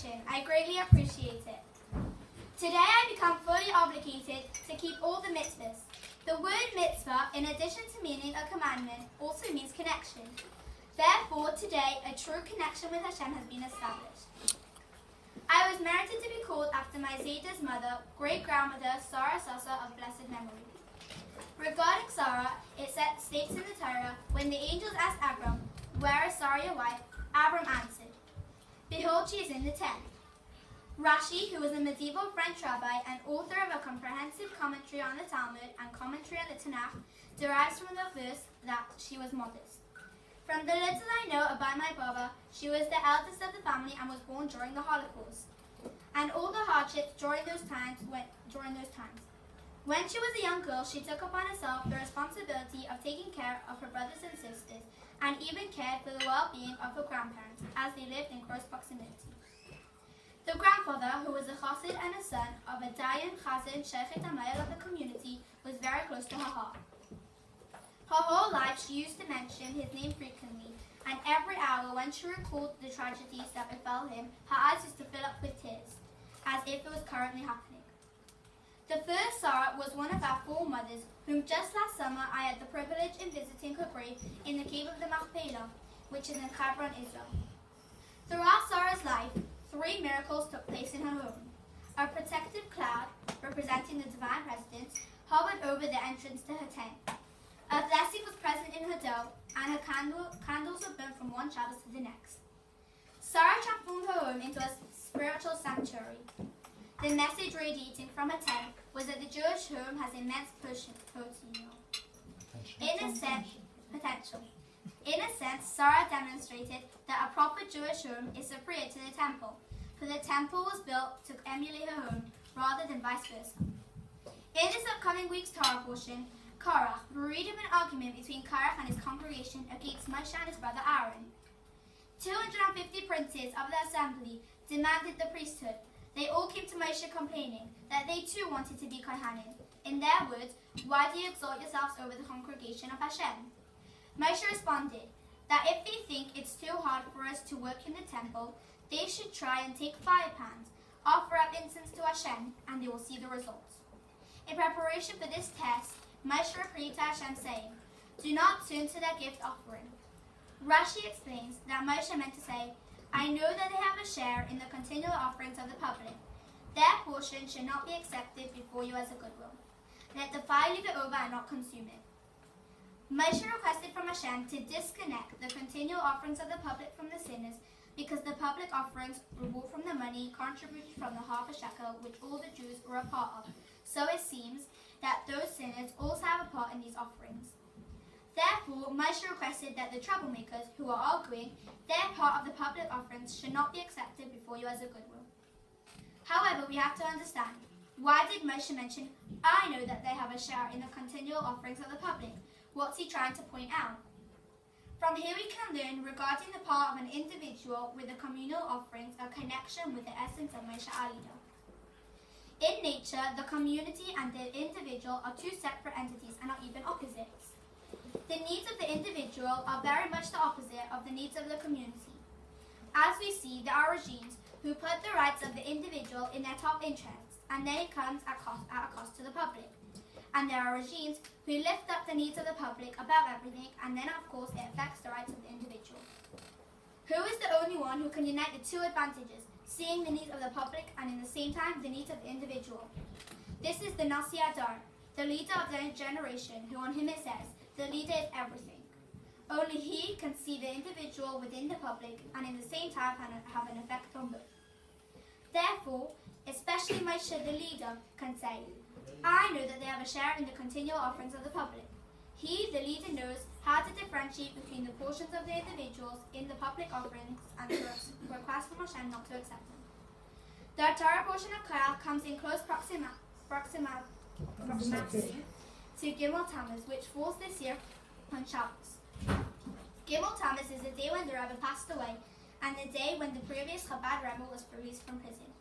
permission. I greatly appreciate it. Today I become fully obligated to keep all the mitzvahs. The word mitzvah, in addition to meaning a commandment, also means connection. Therefore, today a true connection with Hashem has been established. I was merited to be called after my Zayda's mother, great-grandmother Soro of blessed memory. Regarding Sarah, it states in the Torah, when the angels asked Abram, "Where is Sarah your wife?" Abram answered, "Behold, she is in the tent." Rashi, who was a medieval French rabbi and author of a comprehensive commentary on the Talmud and commentary on the Tanakh, derives from the verse that she was modest. From the little I know about my Baba, she was the eldest of the family and was born during the Holocaust, and all the hardships during those times. When she was a young girl, she took upon herself the responsibility of taking care of her brothers and sisters, and even cared for the well-being of her grandparents, as they lived in close proximity. The grandfather, who was a chassid and a son of a Dayan Chazan Sheikhet Hamayel of the community, was very close to her heart. Her whole life she used to mention his name frequently, and every hour when she recalled the tragedies that befell him, her eyes used to fill up with tears, as if it was currently happening. The first Sarah was one of our four mothers, whom just last summer I had the privilege in visiting her grave in the cave of the Machpelah, which is in Hebron, Israel. Throughout Sarah's life, 3 miracles took place in her home. A protective cloud, representing the divine presence, hovered over the entrance to her tent. A blessing was present in her dough, and her candles were burnt from one Shabbos to the next. Sarah transformed her home into a spiritual sanctuary. The message radiating from her tent was that the Jewish home has immense potential. In a sense, Sarah demonstrated that a proper Jewish home is superior to the temple, for the temple was built to emulate her home rather than vice versa. In this upcoming week's Torah portion, Korach, we read of an argument between Korach and his congregation against Moshe and his brother Aaron. 250 princes of the assembly demanded the priesthood. They all came to Moshe complaining that they too wanted to be Kohanim. In their words, "Why do you exalt yourselves over the congregation of Hashem?" Moshe responded that if they think it's too hard for us to work in the temple, they should try and take fire pans, offer up incense to Hashem, and they will see the results. In preparation for this test, Moshe prayed to Hashem saying, "Do not turn to their gift offering." Rashi explains that Moshe meant to say, "I know that they have a share in the continual offerings of the public. Their portion should not be accepted before you as a goodwill. Let the fire leave it over and not consume it." Moshe requested from Hashem to disconnect the continual offerings of the public from the sinners, because the public offerings were bought from the money contributed from the half a shekel, which all the Jews were a part of. So it seems that those sinners also have a part in these offerings. Therefore, Moshe requested that the troublemakers who are arguing their part of the public offerings should not be accepted before you as a goodwill. However, we have to understand, why did Moshe mention, "I know that they have a share in the continual offerings of the public"? What's he trying to point out? From here we can learn regarding the part of an individual with the communal offerings a connection with the essence of Moshe Alida. In nature, the community and the individual are two separate entities and are even opposites. The needs of the individual are very much the opposite of the needs of the community. As we see, there are regimes who put the rights of the individual in their top interests, and then it comes at a cost to the public. And there are regimes who lift up the needs of the public above everything, and then of course it affects the rights of the individual. Who is the only one who can unite the two advantages, seeing the needs of the public and in the same time the needs of the individual? This is the Nasi Adar, the leader of the generation, who on him it says, "The leader is everything." Only he can see the individual within the public and in the same time have an effect on both. Therefore, especially Moshe the leader can say, "I know that they have a share in the continual offerings of the public." He, the leader, knows how to differentiate between the portions of the individuals in the public offerings and to request from Hashem not to accept them. The Torah portion of Korach comes in close proximity to Gimel Tammuz, which falls this year on Shabbos. Gimel Tammuz is the day when the Rebbe passed away, and the day when the previous Chabad Rebbe was released from prison.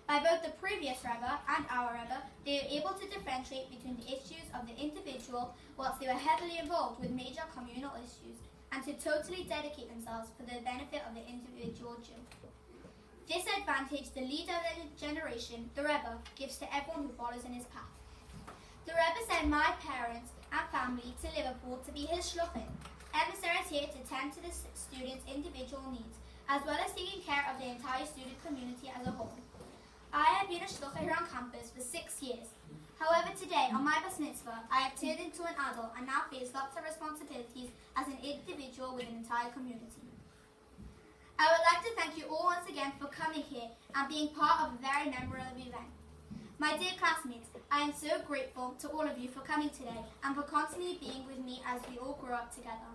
By both the previous Rebbe and our Rebbe, they were able to differentiate between the issues of the individual whilst they were heavily involved with major communal issues, and to totally dedicate themselves for the benefit of the individual Jew. This advantage the leader of the generation, the Rebbe, gives to everyone who follows in his path. The Rebbe sent my parents and family to Liverpool to be his shluchim, emissaries here to tend to the students' individual needs, as well as taking care of the entire student community as a whole. I have been a shluchah here on campus for 6 years. However, today, on my bas mitzvah, I have turned into an adult and now face lots of responsibilities as an individual with an entire community. I would like to thank you all once again for coming here and being part of a very memorable event. My dear classmates, I am so grateful to all of you for coming today and for constantly being with me as we all grow up together.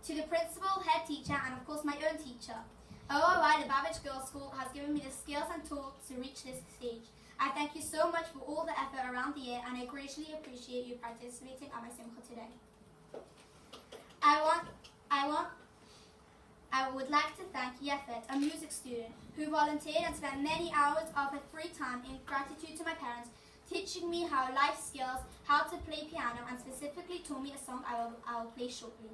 To the principal, head teacher, and of course my own teacher, OOI, the Babbage Girls' School, has given me the skills and tools to reach this stage. I thank you so much for all the effort around the year, and I greatly appreciate you participating at my simcha today. I would like to thank Yefet, a music student, who volunteered and spent many hours of her free time in gratitude to my parents, teaching me how life skills, how to play piano, and specifically taught me a song I will play shortly.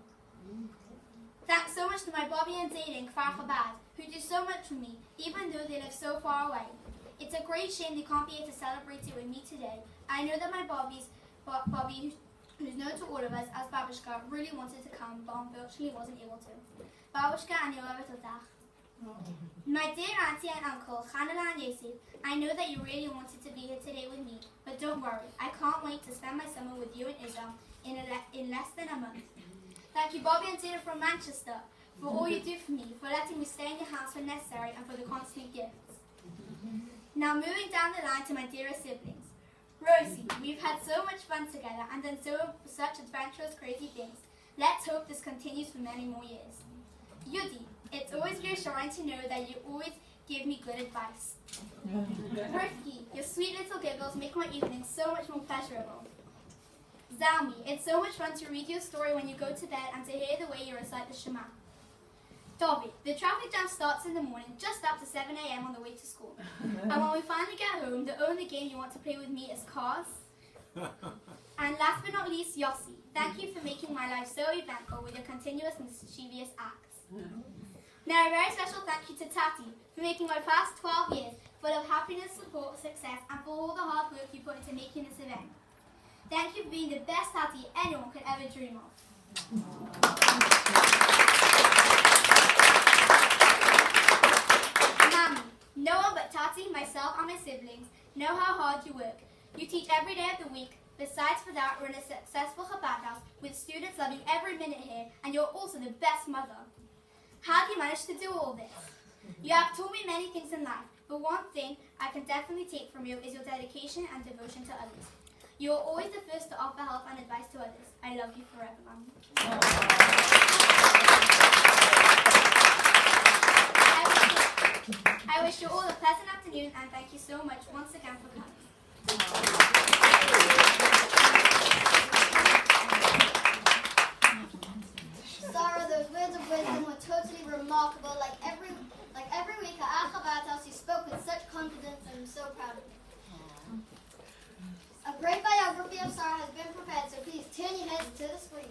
Thanks so much to my Bobby and Zayden, Kfar Chabad, who do so much for me, even though they live so far away. It's a great shame they can't be here to celebrate it with me today. I know that my Bobby, who's known to all of us as Babushka, really wanted to come, but unfortunately wasn't able to. Babushka and Yoavet Otach. My dear auntie and uncle, Hanala and Yosef, I know that you really wanted to be here today with me, but don't worry, I can't wait to spend my summer with you and Israel in less than a month. Thank you, Bobby and Tina from Manchester, for all you do for me, for letting me stay in your house when necessary, and for the constant gifts. Now moving down the line to my dearest siblings. Rosie, we've had so much fun together and done such adventurous, crazy things. Let's hope this continues for many more years. Yudi, it's always reassuring to know that you always give me good advice. Rifki, your sweet little giggles make my evenings so much more pleasurable. Zalmi, it's so much fun to read your story when you go to bed and to hear the way you recite the Shema. Dovi, the traffic jam starts in the morning just after 7 a.m. on the way to school. And when we finally get home, the only game you want to play with me is cars. And last but not least, Yossi, thank you for making my life so eventful with your continuous mischievous acts. Now a very special thank you to Tati for making my past 12 years full of happiness, support, success, and for all the hard work you put into making this event. Thank you for being the best Tati anyone could ever dream of. Mommy, no one but Tati, myself, and my siblings know how hard you work. You teach every day of the week. Besides for that, we're in a successful Chabad house with students loving every minute here, and you're also the best mother. How do you manage to do all this? You have taught me many things in life, but one thing I can definitely take from you is your dedication and devotion to others. You are always the first to offer help and advice to others. I love you forever, Mommy. I wish you all a pleasant afternoon, and thank you so much once again for coming. Soro, those words of wisdom were totally remarkable. Like every week at our Chabad house, you spoke with such confidence, and I'm so proud of you. A great biography of Soro has been prepared, so please turn your heads to the screen.